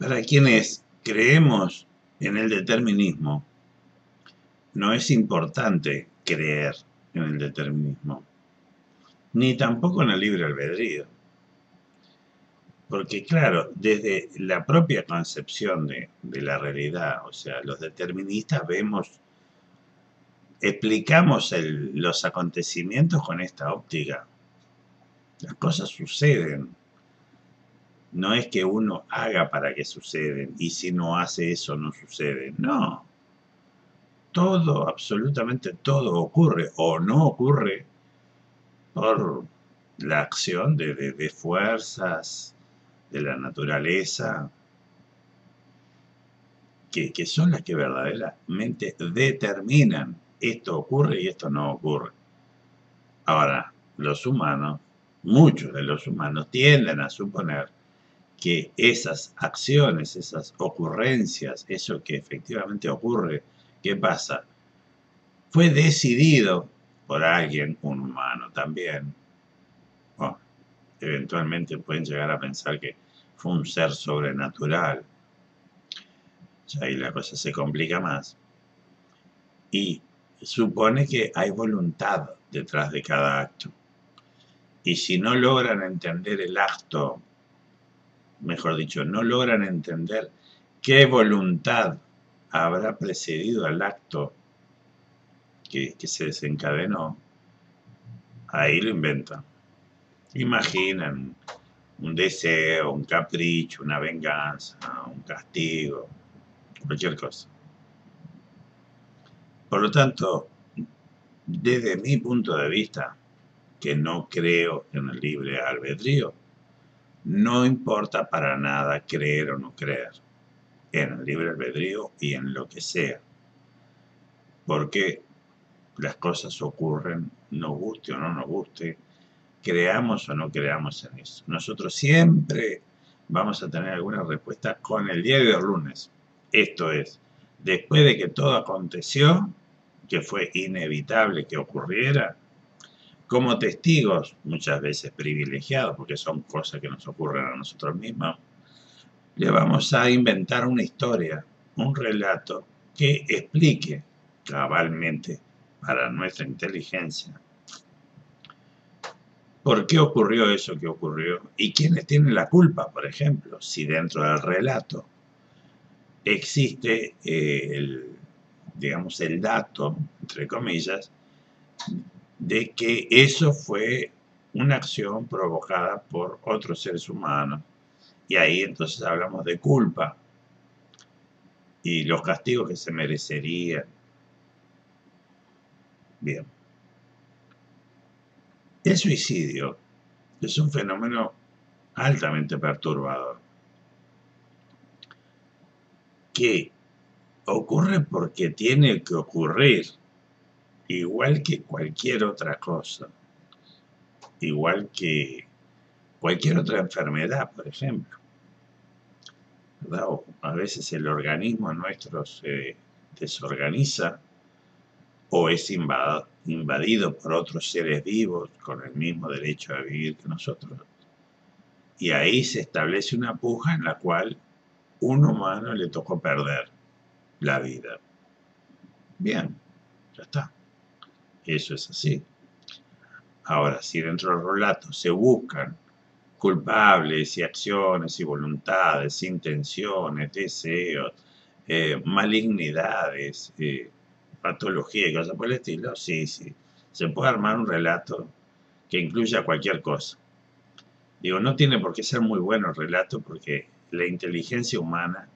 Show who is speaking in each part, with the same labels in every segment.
Speaker 1: Para quienes creemos en el determinismo, no es importante creer en el determinismo, ni tampoco en el libre albedrío. Porque claro, desde la propia concepción de la realidad, o sea, los deterministas explicamos los acontecimientos con esta óptica. Las cosas suceden. No es que uno haga para que suceden y si no hace eso no sucede. No. Todo, absolutamente todo ocurre o no ocurre por la acción de fuerzas de la naturaleza que son las que verdaderamente determinan esto ocurre y esto no ocurre. Ahora, los humanos, muchos de los humanos tienden a suponer que esas acciones, esas ocurrencias, eso que efectivamente ocurre, ¿qué pasa? Fue decidido por alguien, un humano también. Bueno, eventualmente pueden llegar a pensar que fue un ser sobrenatural. Ya ahí la cosa se complica más. Y supone que hay voluntad detrás de cada acto. Y si no logran entender el acto, mejor dicho, no logran entender qué voluntad habrá precedido al acto que se desencadenó, ahí lo inventan. Imaginan un deseo, un capricho, una venganza, un castigo, cualquier cosa. Por lo tanto, desde mi punto de vista, que no creo en el libre albedrío, no importa para nada creer o no creer en el libre albedrío y en lo que sea, porque las cosas ocurren, nos guste o no nos guste, creamos o no creamos en eso. Nosotros siempre vamos a tener alguna respuesta con el diario del lunes. Esto es, después de que todo aconteció, que fue inevitable que ocurriera, como testigos, muchas veces privilegiados, porque son cosas que nos ocurren a nosotros mismos, le vamos a inventar una historia, un relato que explique cabalmente para nuestra inteligencia por qué ocurrió eso que ocurrió y quiénes tienen la culpa, por ejemplo, si dentro del relato existe digamos, el dato, entre comillas, de que eso fue una acción provocada por otros seres humanos. Y ahí entonces hablamos de culpa y los castigos que se merecerían. Bien. El suicidio es un fenómeno altamente perturbador que ocurre porque tiene que ocurrir, igual que cualquier otra cosa, igual que cualquier otra enfermedad, por ejemplo. ¿Verdad? O a veces el organismo nuestro se desorganiza o es invadido por otros seres vivos con el mismo derecho a vivir que nosotros. Y ahí se establece una puja en la cual un humano le tocó perder la vida. Bien, ya está. Eso es así. Ahora, si dentro del relato se buscan culpables y acciones y voluntades, intenciones, deseos, malignidades, patología y cosas por el estilo, sí, se puede armar un relato que incluya cualquier cosa. Digo, no tiene por qué ser muy bueno el relato porque la inteligencia humana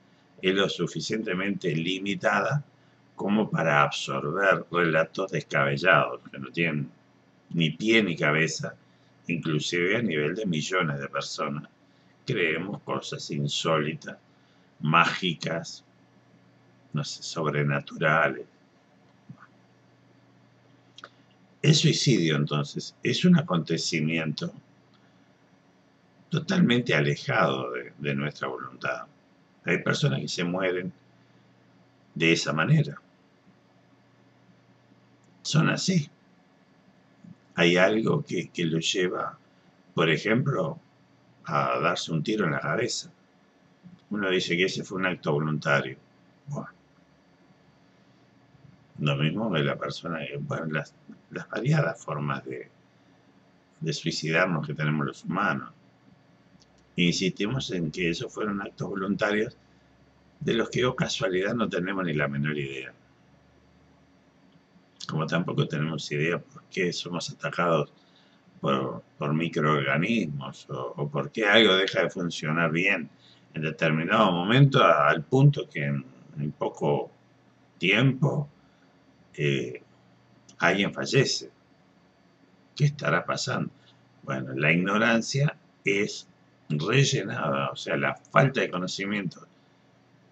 Speaker 1: es lo suficientemente limitada como para absorber relatos descabellados, que no tienen ni pie ni cabeza, inclusive a nivel de millones de personas. Creemos cosas insólitas, mágicas, no sé, sobrenaturales. El suicidio, entonces, es un acontecimiento totalmente alejado de nuestra voluntad. Hay personas que se mueren de esa manera. Son así. Hay algo que los lleva, por ejemplo, a darse un tiro en la cabeza. Uno dice que ese fue un acto voluntario. Bueno, lo mismo que la persona, bueno, las variadas formas de suicidarnos que tenemos los humanos. Insistimos en que esos fueron actos voluntarios de los que, o casualidad, no tenemos ni la menor idea. Como tampoco tenemos idea por qué somos atacados por microorganismos o por qué algo deja de funcionar bien en determinado momento al punto que en poco tiempo alguien fallece. ¿Qué estará pasando? Bueno, la ignorancia es rellenada, o sea, la falta de conocimientos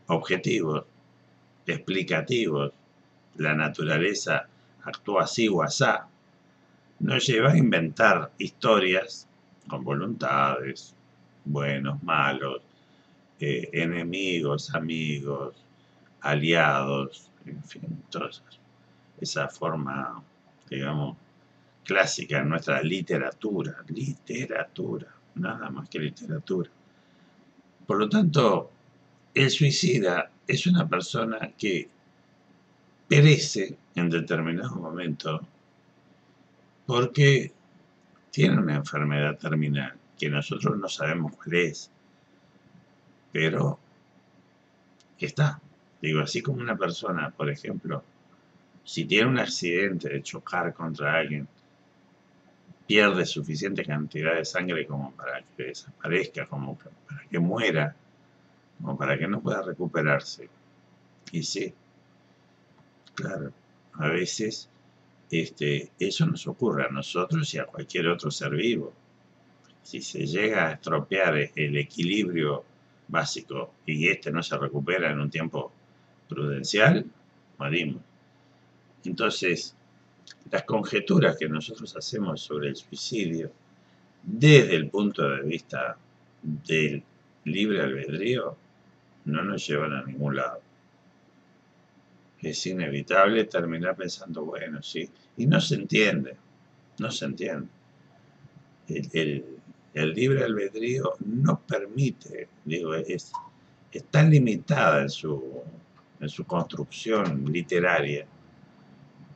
Speaker 1: objetivos, explicativos, la naturaleza actúa así o asá, nos lleva a inventar historias con voluntades, buenos, malos, enemigos, amigos, aliados, en fin, toda esa forma, digamos, clásica en nuestra literatura, nada más que literatura. Por lo tanto, el suicida es una persona que perece en determinado momento porque tiene una enfermedad terminal que nosotros no sabemos cuál es, pero está. Digo, así como una persona, por ejemplo, si tiene un accidente de chocar contra alguien, pierde suficiente cantidad de sangre como para que desaparezca, como para que muera, como para que no pueda recuperarse. Y sí, claro, a veces eso nos ocurre a nosotros y a cualquier otro ser vivo. Si se llega a estropear el equilibrio básico y no se recupera en un tiempo prudencial, morimos. Entonces, las conjeturas que nosotros hacemos sobre el suicidio, desde el punto de vista del libre albedrío, no nos llevan a ningún lado. Es inevitable terminar pensando, bueno, sí, y no se entiende. El libre albedrío no permite, digo, es tan limitada en su construcción literaria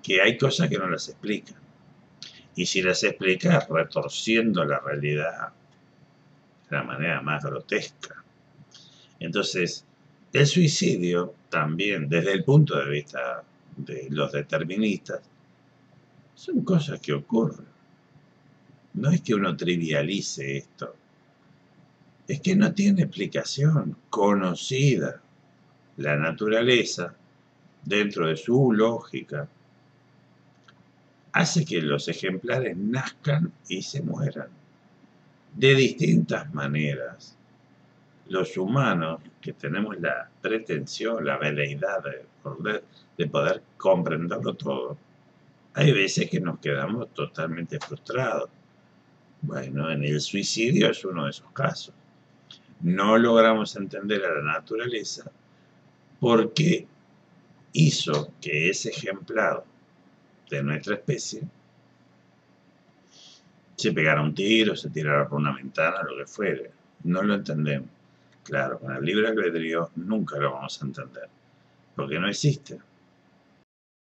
Speaker 1: que hay cosas que no las explican. Y si las explicas retorciendo la realidad de la manera más grotesca. Entonces, el suicidio también, desde el punto de vista de los deterministas, son cosas que ocurren. No es que uno trivialice esto, es que no tiene explicación conocida. La naturaleza, dentro de su lógica, hace que los ejemplares nazcan y se mueran de distintas maneras. Los humanos, que tenemos la pretensión, la veleidad de poder comprenderlo todo, hay veces que nos quedamos totalmente frustrados. Bueno, en el suicidio es uno de esos casos. No logramos entender a la naturaleza porque hizo que ese ejemplar de nuestra especie se pegara un tiro, se tirara por una ventana, lo que fuere. No lo entendemos. Claro, con el libre albedrío nunca lo vamos a entender, porque no existe.